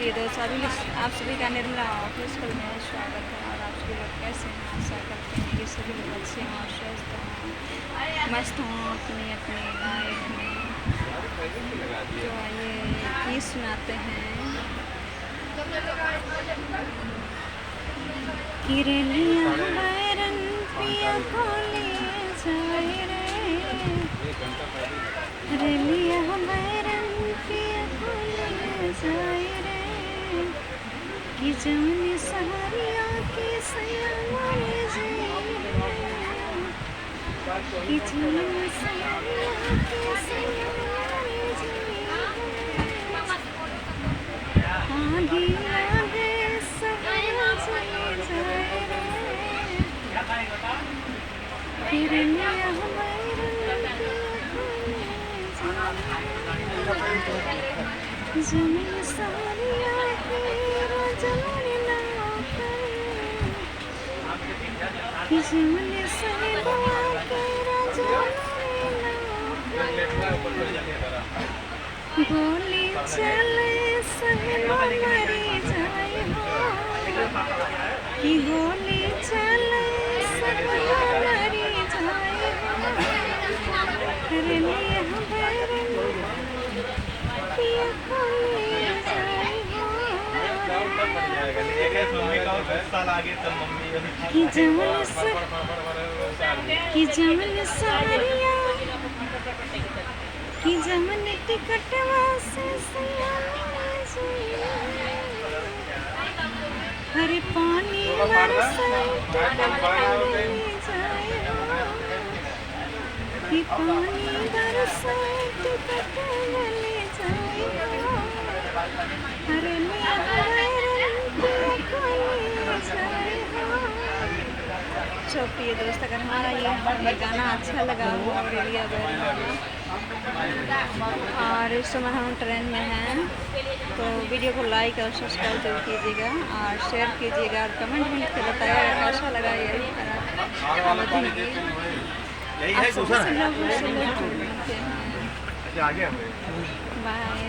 प्रिय दोस्त, आप सभी का निर्मला ऑफिशियल में स्वागत है। और आप सभी लोग कैसे हैं? आशा करते हैं कि सभी लोग अच्छे हैं और स्वस्थ हों, मस्त हों अपनी अपनी लाइफ में। तो आइए गीत सुनाते हैं। किरलिया बैरन पिया को लिए जाए रे, रेलिया बैरन पिया को लिए जाए रे, कि जमनी सहरिया की सयाने जाए रे, कि जमनी सहरिया की सयाने जाए रे, आगे आगे सहरा चले जाए रे, किरलिया बैरन पिया को लिए जाए रे, जमनी सहरिया की रजनी ना करे, कि जमनी सहरिया की रजनी ना करे, गोली चले सहना मरी जाए हो, कि गोली चले सहना मरी जाए हो, रेलिया बैरन पिया को लिए जाए हो, कि जमन सहरिया, कि जमन टिकटवा से सयाने जाए, हरे पानी बरसे टिकटवा ले जाए हो, कि पानी बरसे टिकटवा ले जाए हो, हरे लिया बैरन पिया को लिए जाए हो। तो प्रिय दोस्त, अगर हमारा ये गाना अच्छा लगा हो रेलिया बैरन वाला, और इस समय हम ट्रेन में हैं, तो वीडियो को लाइक और सब्सक्राइब जरूर कीजिएगा और शेयर कीजिएगा और कमेंट में लिख के बताइएगा कैसा लगा ये अवधि गीत। आप सभी लोगों से मिलते हैं। बाय।